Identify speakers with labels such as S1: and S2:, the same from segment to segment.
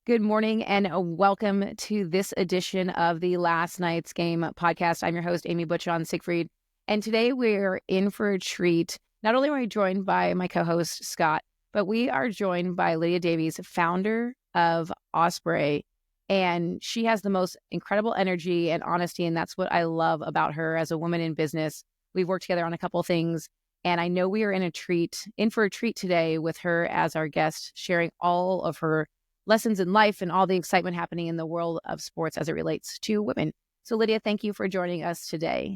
S1: Good morning and welcome to this edition of the Last Night's Game podcast. I'm your host, Amy Butchon-Siegfried, and today we're in for a treat. Not only are we joined by my co-host, Scott, but we are joined by Lydia Davies, founder of Osprey, and she has the most incredible energy and honesty, and that's what I love about her as a woman in business. We've worked together on a couple things, and I know we are in for a treat today with her as our guest, sharing all of her lessons in life and all the excitement happening in the world of sports as it relates to women. So Lydia, thank you for joining us today.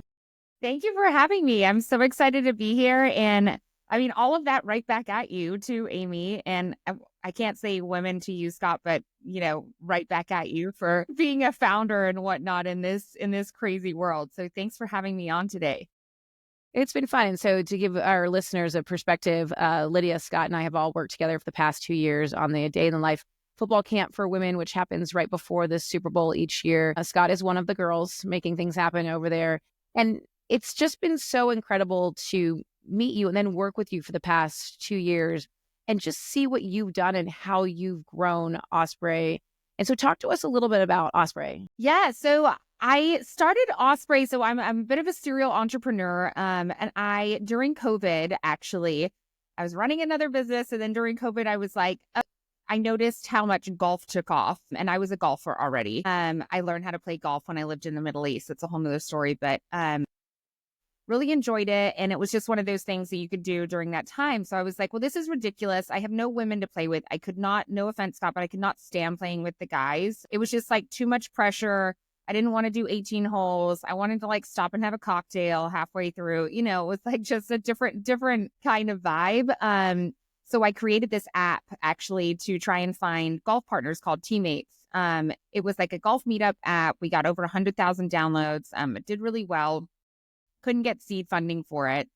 S2: Thank you for having me. I'm so excited to be here. And I mean, all of that right back at you too, Amy. And I can't say women to you, Scott, but right back at you for being a founder and whatnot in this crazy world. So thanks for having me on today.
S1: It's been fun. And so to give our listeners a perspective, Lydia, Scott, and I have all worked together for the past 2 years on the Day in the Life football camp for women, which happens right before the Super Bowl each year. Scott is one of the girls making things happen over there. And it's just been so incredible to meet you and then work with you for the past 2 years and just see what you've done and how you've grown Osprey. And so talk to us a little bit about Osprey.
S2: Yeah, so I started Osprey. So I'm a bit of a serial entrepreneur. And during COVID, actually, I was running another business. And then during COVID, I was like, I noticed how much golf took off, and I was a golfer already. I learned how to play golf when I lived in the Middle East. It's a whole nother story, but really enjoyed it. And it was just one of those things that you could do during that time. So I was like, well, this is ridiculous. I have no women to play with. I could not, no offense, Scott, but I could not stand playing with the guys. It was just like too much pressure. I didn't want to do 18 holes. I wanted to like stop and have a cocktail halfway through. It was like just a different kind of vibe. So I created this app actually to try and find golf partners called Teammates. It was like a golf meetup app. We got over 100,000 downloads. It did really well. Couldn't get seed funding for it.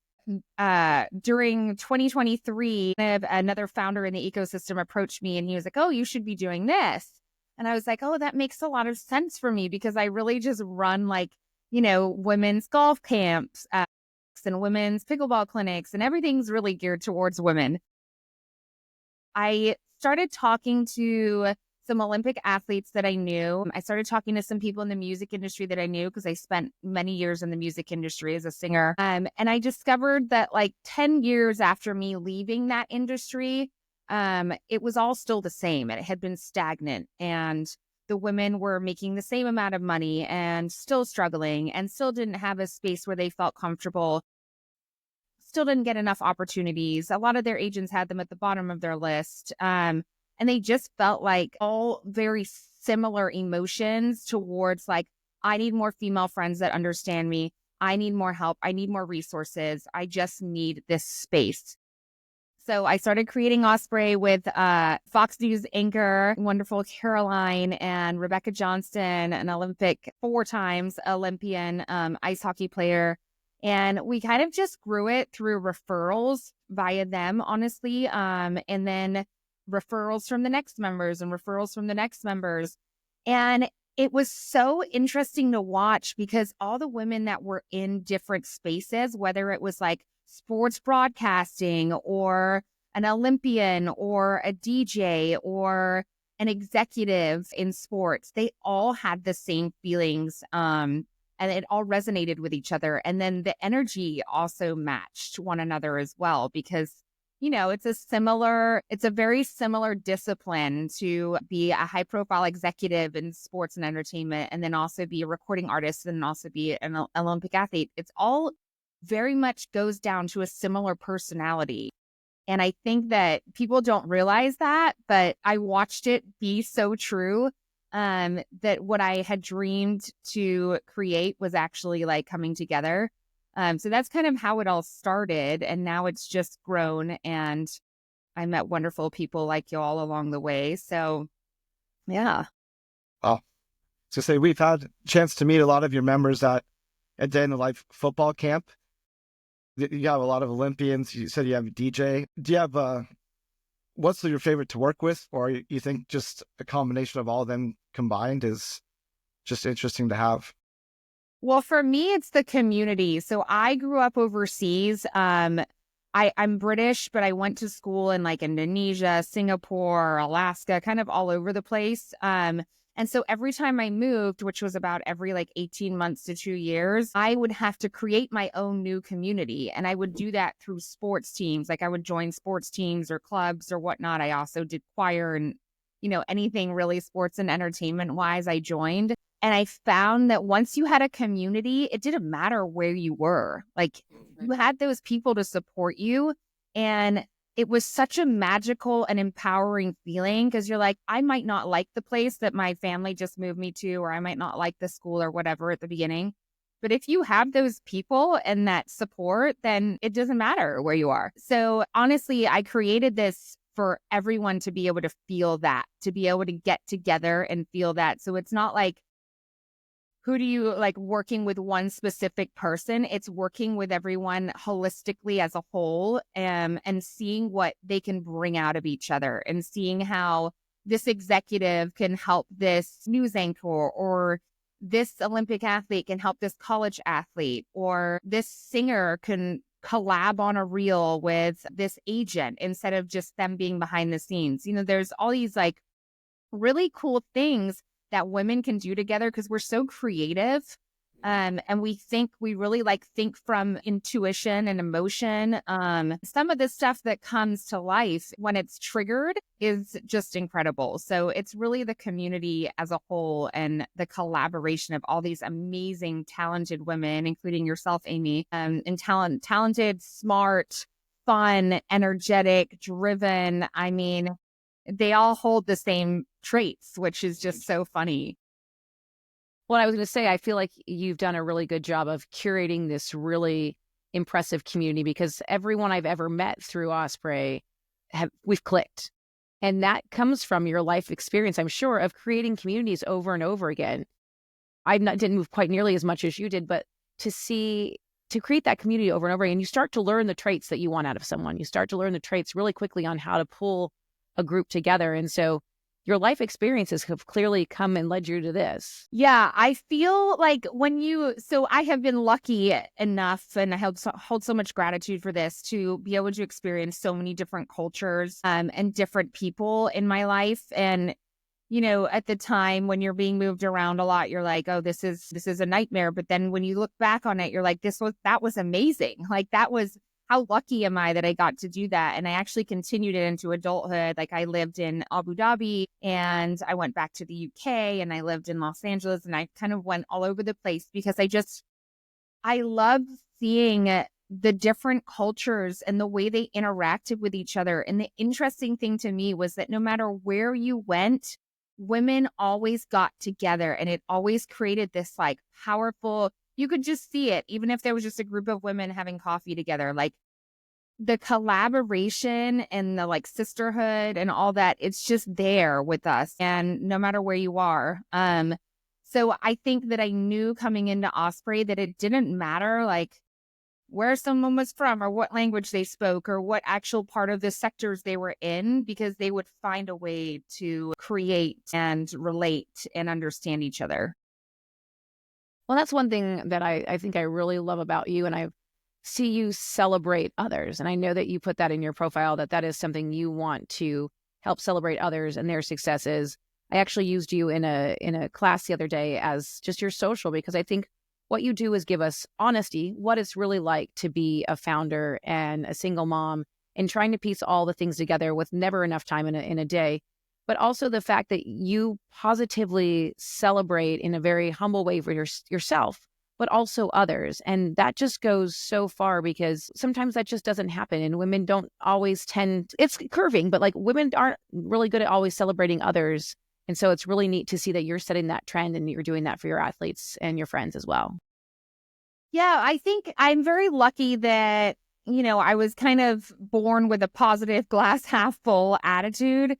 S2: During 2023, another founder in the ecosystem approached me and he was like, oh, you should be doing this. And I was like, oh, that makes a lot of sense for me because I really just run women's golf camps and women's pickleball clinics and everything's really geared towards women. I started talking to some Olympic athletes that I knew. I started talking to some people in the music industry that I knew because I spent many years in the music industry as a singer. And I discovered that 10 years after me leaving that industry, it was all still the same and it had been stagnant. And the women were making the same amount of money and still struggling and still didn't have a space where they felt comfortable. Still didn't get enough opportunities. A lot of their agents had them at the bottom of their list. And they just felt like all very similar emotions towards I need more female friends that understand me. I need more help. I need more resources. I just need this space. So I started creating Osprey with Fox News anchor, wonderful Caroline, and Rebecca Johnston, an Olympic 4 times Olympian ice hockey player. And we kind of just grew it through referrals via them, honestly. And then referrals from the next members and referrals from the next members. And it was so interesting to watch because all the women that were in different spaces, whether it was sports broadcasting or an Olympian or a DJ or an executive in sports, they all had the same feelings. And it all resonated with each other. And then the energy also matched one another as well, because, it's a very similar discipline to be a high profile executive in sports and entertainment, and then also be a recording artist and also be an Olympic athlete. It's all very much goes down to a similar personality. And I think that people don't realize that, but I watched it be so true. That what I had dreamed to create was actually coming together. So that's kind of how it all started. And now it's just grown and I met wonderful people like you all along the way. So yeah.
S3: Oh, so say we've had a chance to meet a lot of your members at Day in the Life football camp. You have a lot of Olympians. You said you have a DJ. Do you have what's your favorite to work with? Or you think just a combination of all of them combined is just interesting to have?
S2: Well, for me, it's the community. So I grew up overseas. I I'm British, but I went to school in like Indonesia, Singapore, Alaska, kind of all over the place. And so every time I moved, which was about every like 18 months to 2 years, I would have to create my own new community. And I would do that through sports teams. Like I would join sports teams or clubs or whatnot. I also did choir and, anything really sports and entertainment wise, I joined. And I found that once you had a community, it didn't matter where you were. Like you had those people to support you. And it was such a magical and empowering feeling because you're like, I might not like the place that my family just moved me to, or I might not like the school or whatever at the beginning. But if you have those people and that support, then it doesn't matter where you are. So honestly, I created this for everyone to be able to feel that, to be able to get together and feel that. So it's not like, who do you like working with one specific person? It's working with everyone holistically as a whole, and seeing what they can bring out of each other and seeing how this executive can help this news anchor, or this Olympic athlete can help this college athlete, or this singer can collab on a reel with this agent instead of just them being behind the scenes. There's all these like really cool things that women can do together because we're so creative. And we really think from intuition and emotion. Some of the stuff that comes to life when it's triggered is just incredible. So it's really the community as a whole and the collaboration of all these amazing, talented women, including yourself, Amy, and talented, smart, fun, energetic, driven. I mean, they all hold the same traits, which is just so funny.
S1: Well, I was going to say, I feel like you've done a really good job of curating this really impressive community because everyone I've ever met through Osprey, we've clicked. And that comes from your life experience, I'm sure, of creating communities over and over again. Didn't move quite nearly as much as you did, but to create that community over and over again, you start to learn the traits that you want out of someone. You start to learn the traits really quickly on how to pull a group together. And so your life experiences have clearly come and led you to this.
S2: Yeah, I feel like so I have been lucky enough, and I hold so much gratitude for this, to be able to experience so many different cultures and different people in my life. And, at the time when you're being moved around a lot, you're like, oh, this is a nightmare. But then when you look back on it, you're like, that was amazing. Like how lucky am I that I got to do that? And I actually continued it into adulthood. Like I lived in Abu Dhabi and I went back to the UK and I lived in Los Angeles, and I kind of went all over the place because I love seeing the different cultures and the way they interacted with each other. And the interesting thing to me was that no matter where you went, women always got together, and it always created this like powerful, you could just see it, even if there was just a group of women having coffee together, like the collaboration and the like sisterhood and all that, it's just there with us. And no matter where you are. So I think that I knew coming into Osprey that it didn't matter like where someone was from or what language they spoke or what actual part of the sectors they were in, because they would find a way to create and relate and understand each other.
S1: Well, that's one thing that I think I really love about you, and I see you celebrate others. And I know that you put that in your profile, that is something you want to help celebrate others and their successes. I actually used you in a class the other day as just your social, because I think what you do is give us honesty, what it's really like to be a founder and a single mom, and trying to piece all the things together with never enough time in a day. But also the fact that you positively celebrate in a very humble way for yourself, but also others. And that just goes so far, because sometimes that just doesn't happen. And women don't always it's curving, but like women aren't really good at always celebrating others. And so it's really neat to see that you're setting that trend and you're doing that for your athletes and your friends as well.
S2: Yeah, I think I'm very lucky that, I was kind of born with a positive glass half full attitude.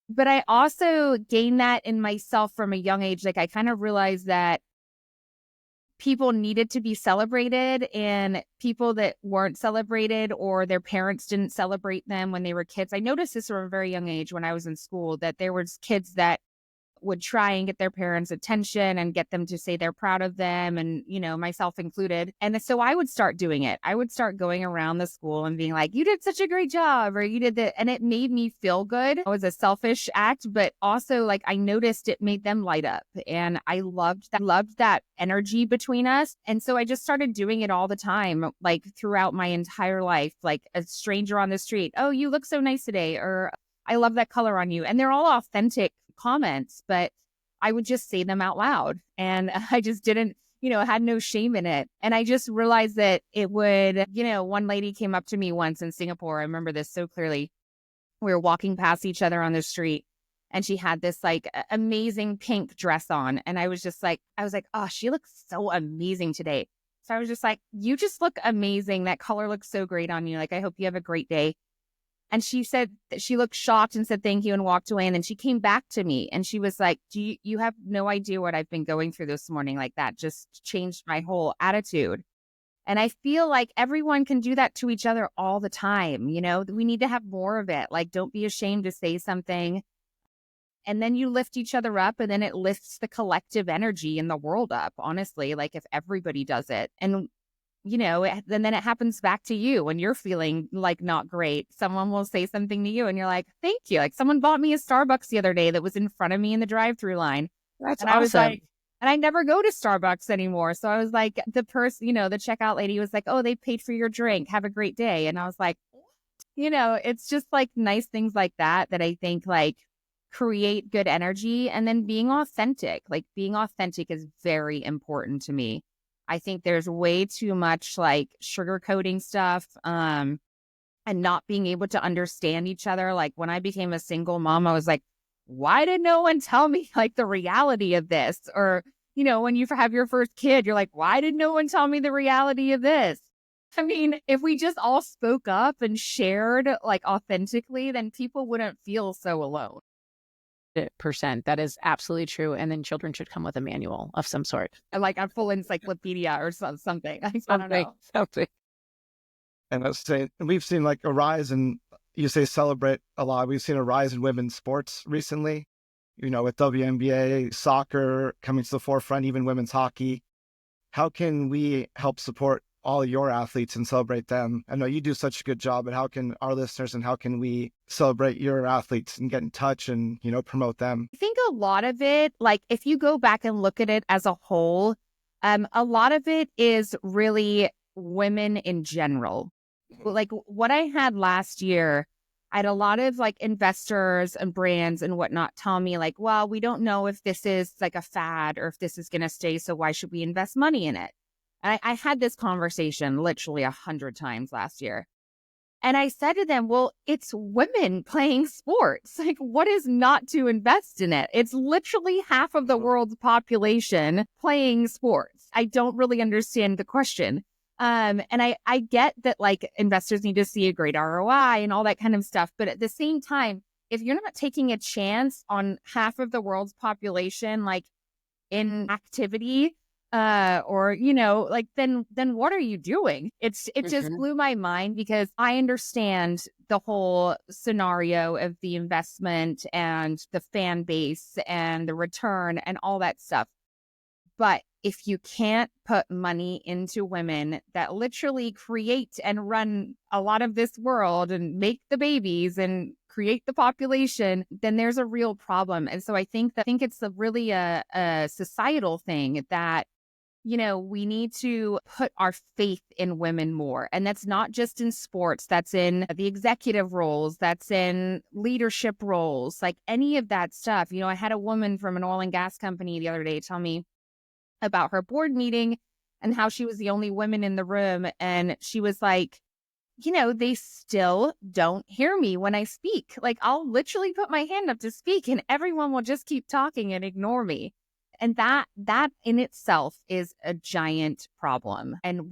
S2: But I also gained that in myself from a young age. Like I kind of realized that people needed to be celebrated, and people that weren't celebrated or their parents didn't celebrate them when they were kids. I noticed this from a very young age when I was in school, that there was kids that would try and get their parents' attention and get them to say they're proud of them, and, myself included. And so I would start doing it. I would start going around the school and being like, you did such a great job, or you did that. And it made me feel good. It was a selfish act, but also like I noticed it made them light up. And I loved that energy between us. And so I just started doing it all the time, like throughout my entire life, like a stranger on the street. Oh, you look so nice today. Or I love that color on you. And they're all authentic comments, but I would just say them out loud. And I just didn't, had no shame in it. And I just realized that it would, one lady came up to me once in Singapore. I remember this so clearly. We were walking past each other on the street, and she had this like amazing pink dress on. And I was like, oh, she looks so amazing today. So I was just like, you just look amazing. That color looks so great on you. Like, I hope you have a great day. And she said that she looked shocked and said thank you and walked away. And then she came back to me and she was like, you have no idea what I've been going through this morning. Like, that just changed my whole attitude. And I feel like everyone can do that to each other all the time. We need to have more of it. Like, don't be ashamed to say something. And then you lift each other up, and then it lifts the collective energy in the world up, honestly, like if everybody does it. And and then it happens back to you when you're feeling like not great. Someone will say something to you and you're like, thank you. Like, someone bought me a Starbucks the other day that was in front of me in the drive-through line.
S1: That's
S2: and
S1: awesome.
S2: I was like, and I never go to Starbucks anymore. So I was like, the person, the checkout lady was like, oh, they paid for your drink. Have a great day. And I was like, it's just like nice things like that I think like create good energy. And then being authentic is very important to me. I think there's way too much like sugarcoating stuff and not being able to understand each other. Like, when I became a single mom, I was like, why did no one tell me like the reality of this? Or, when you have your first kid, you're like, why did no one tell me the reality of this? I mean, if we just all spoke up and shared like authentically, then people wouldn't feel so alone.
S1: Percent. That is absolutely true. And then children should come with a manual of some sort.
S2: Like a full encyclopedia or something. I don't know.
S1: Something.
S3: And let's say we've seen like a rise in, you say celebrate a lot. We've seen a rise in women's sports recently, with WNBA, soccer coming to the forefront, even women's hockey. How can we help support all your athletes and celebrate them? I know you do such a good job, but how can our listeners and how can we celebrate your athletes and get in touch and, promote them?
S2: I think a lot of it, like if you go back and look at it as a whole, a lot of it is really women in general. Like what I had last year, I had a lot of like investors and brands and whatnot tell me like, well, we don't know if this is like a fad or if this is going to stay. So why should we invest money in it? And I had this conversation literally 100 times last year. And I said to them, well, it's women playing sports. Like, what is not to invest in it? It's literally half of the world's population playing sports. I don't really understand the question. And I get that like investors need to see a great ROI and all that kind of stuff. But at the same time, if you're not taking a chance on half of the world's population, like in activity, or, like, then what are you doing? It just blew my mind because I understand the whole scenario of the investment and the fan base and the return and all that stuff. But if you can't put money into women that literally create and run a lot of this world and make the babies and create the population, then there's a real problem. And so I think it's really a societal thing that, we need to put our faith in women more. And that's not just in sports, that's in the executive roles, that's in leadership roles, like any of that stuff. I had a woman from an oil and gas company the other day tell me about her board meeting and how she was the only woman in the room. And she was like, they still don't hear me when I speak. Like, I'll literally put my hand up to speak and everyone will just keep talking and ignore me. And that in itself is a giant problem. And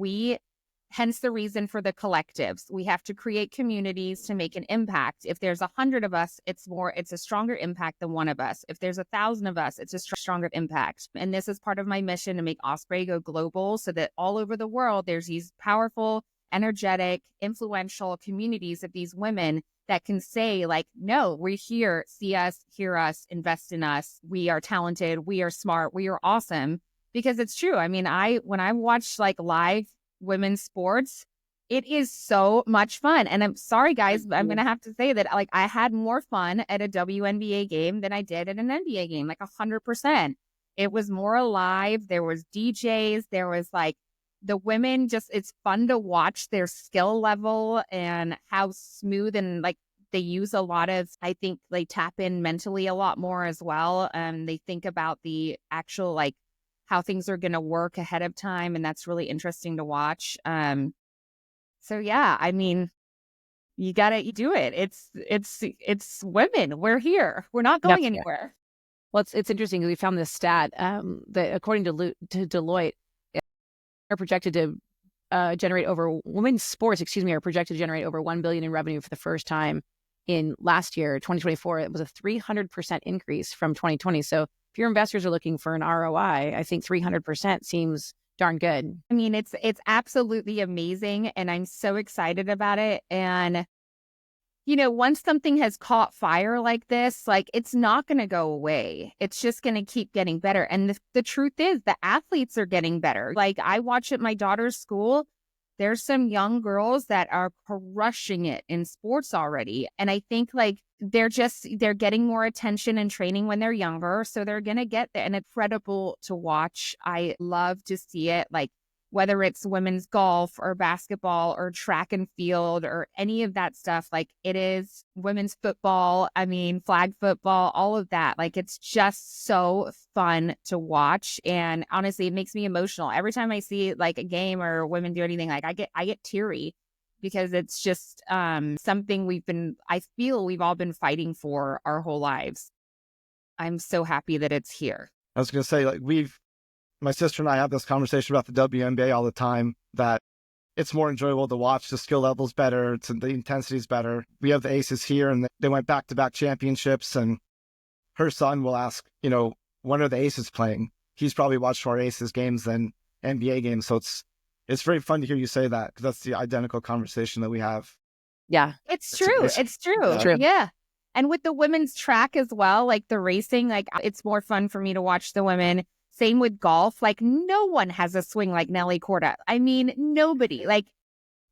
S2: hence the reason for the collectives. We have to create communities to make an impact. If there's 100 of us, it's a stronger impact than one of us. If there's 1,000 of us, it's a stronger impact. And this is part of my mission to make Osprey go global so that all over the world, there's these powerful, energetic, influential communities of these women that can say like, no, we're here, see us, hear us, invest in us. We are talented. We are smart. We are awesome. Because it's true. I mean, when I watch like live women's sports, it is so much fun. And I'm sorry, guys, but I'm going to have to say that like I had more fun at a WNBA game than I did at an NBA game, like 100%. It was more alive. There was DJs. There was like the women just, it's fun to watch their skill level and how smooth and like they use a lot of, I think they tap in mentally a lot more as well. They think about the actual like how things are going to work ahead of time. And that's really interesting to watch. So yeah, I mean, you got to do it. It's women. We're here. We're not going anywhere.
S1: Well, it's interesting because we found this stat that according to Deloitte, are projected to generate over women's sports, are projected to generate over $1 billion in revenue for the first time in last year, 2024. It was a 300% increase from 2020. So if your investors are looking for an ROI, I think 300% seems darn good.
S2: I mean, it's absolutely amazing. And I'm so excited about it. And, you know, once something has caught fire like this, like it's not going to go away. It's just going to keep getting better. And the truth is the athletes are getting better. Like I watch at my daughter's school, there's some young girls that are crushing it in sports already. And I think like they're getting more attention and training when they're younger. So they're going to get there, and it's incredible to watch. I love to see it, like whether it's women's golf or basketball or track and field or any of that stuff. Like it is women's football. I mean, flag football, all of that. Like it's just so fun to watch. And honestly, it makes me emotional. Every time I see like a game or women do anything, like I get teary because it's just something I feel we've all been fighting for our whole lives. I'm so happy that it's here.
S3: I was going to say, like my sister and I have this conversation about the WNBA all the time, that it's more enjoyable to watch. The skill level's better. The intensity's better. We have the Aces here, and they went back-to-back championships, and her son will ask, you know, when are the Aces playing? He's probably watched more Aces games than NBA games. So it's very fun to hear you say that, because that's the identical conversation that we have.
S1: Yeah.
S2: It's true. It's true. Yeah. And with the women's track as well, like the racing, like it's more fun for me to watch the women. Same with golf. Like no one has a swing like Nelly Corda. I mean, nobody. Like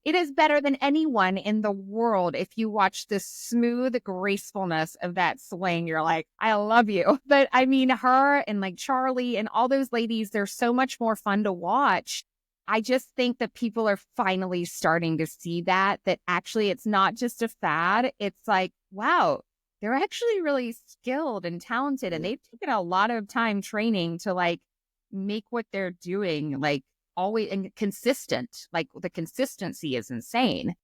S2: it is better than anyone in the world. If you watch the smooth gracefulness of that swing, you're like, I love you. But I mean, her and like Charlie and all those ladies, they're so much more fun to watch. I just think that people are finally starting to see that actually it's not just a fad. It's like, wow, they're actually really skilled and talented, and they've taken a lot of time training to like make what they're doing like always and consistent. Like the consistency is insane.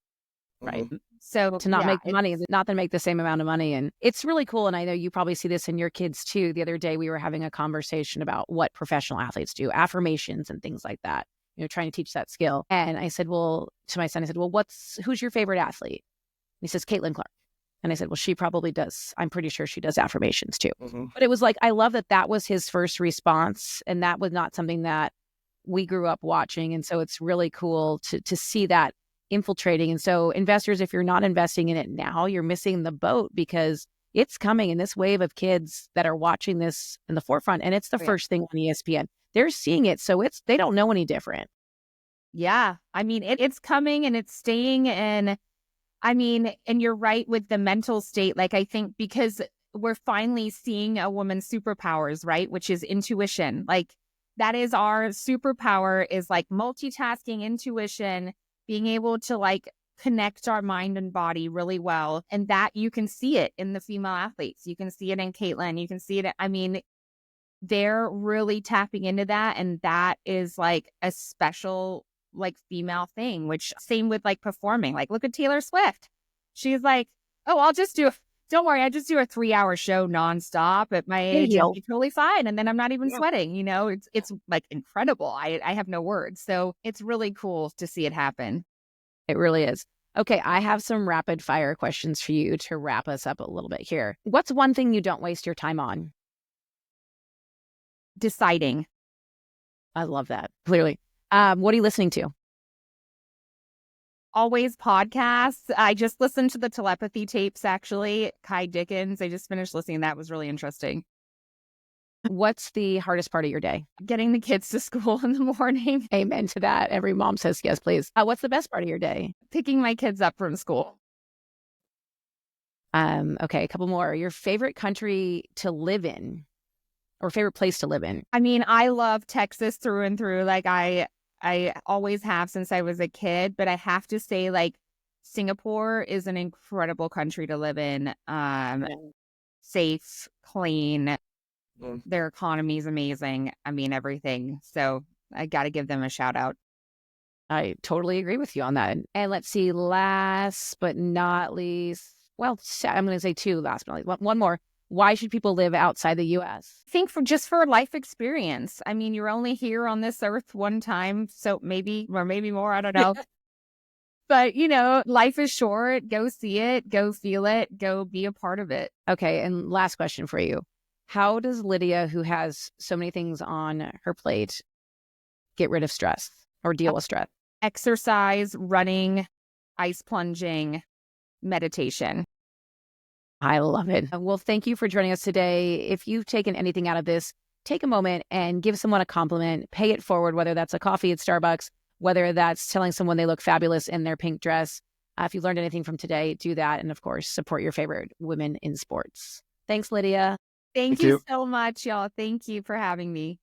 S2: Right.
S1: Mm-hmm.
S2: So
S1: to not make money, not to make the same amount of money. And it's really cool. And I know you probably see this in your kids too. The other day we were having a conversation about what professional athletes do, affirmations and things like that, you know, trying to teach that skill. And I said, well, to my son, I said, well, who's your favorite athlete? And he says, Caitlin Clark. And I said, well, she probably does. I'm pretty sure she does affirmations too. Mm-hmm. But it was like, I love that was his first response. And that was not something that we grew up watching. And so it's really cool to see that infiltrating. And so investors, if you're not investing in it now, you're missing the boat, because it's coming in this wave of kids that are watching this in the forefront. And it's the first thing on ESPN. They're seeing it. So they don't know any different.
S2: Yeah. I mean, it's coming and it's staying. And I mean, and you're right with the mental state. Like, I think because we're finally seeing a woman's superpowers, right? Which is intuition. Like that is our superpower, is like multitasking, intuition, being able to like connect our mind and body really well. And that you can see it in the female athletes. You can see it in Caitlin. You can see it. I mean, they're really tapping into that. And that is like a special like female thing, which same with like performing. Like look at Taylor Swift. She's like, oh, don't worry, I just do a 3-hour show nonstop at my age. I'll be totally fine. And then I'm not even sweating, you know, it's like incredible. I have no words. So it's really cool to see it happen.
S1: It really is. Okay, I have some rapid fire questions for you to wrap us up a little bit here. What's one thing you don't waste your time on?
S2: Deciding.
S1: I love that. Clearly. What are you listening to?
S2: Always podcasts. I just listened to the telepathy tapes, actually. Kai Dickens. I just finished listening. That was really interesting.
S1: What's the hardest part of your day?
S2: Getting the kids to school in the morning.
S1: Amen to that. Every mom says yes, please. What's the best part of your day?
S2: Picking my kids up from school.
S1: Okay, a couple more. Your favorite country to live in or favorite place to live in?
S2: I mean, I love Texas through and through. Like I always have since I was a kid, but I have to say, like, Singapore is an incredible country to live in. Safe, clean. Their economy is amazing. I mean, everything. So I got to give them a shout out.
S1: I totally agree with you on that. And let's see, last but not least, well, I'm going to say two last but not least. One more. Why should people live outside the U.S.?
S2: I think for life experience. I mean, you're only here on this earth one time, so maybe more, I don't know. But, life is short. Go see it, go feel it, go be a part of it.
S1: Okay, and last question for you. How does Lydia, who has so many things on her plate, get rid of stress or deal with stress?
S2: Exercise, running, ice plunging, meditation.
S1: I love it. Well, thank you for joining us today. If you've taken anything out of this, take a moment and give someone a compliment, pay it forward, whether that's a coffee at Starbucks, whether that's telling someone they look fabulous in their pink dress. If you learned anything from today, do that. And of course, support your favorite women in sports. Thanks, Lydia.
S2: Thank you so much, y'all. Thank you for having me.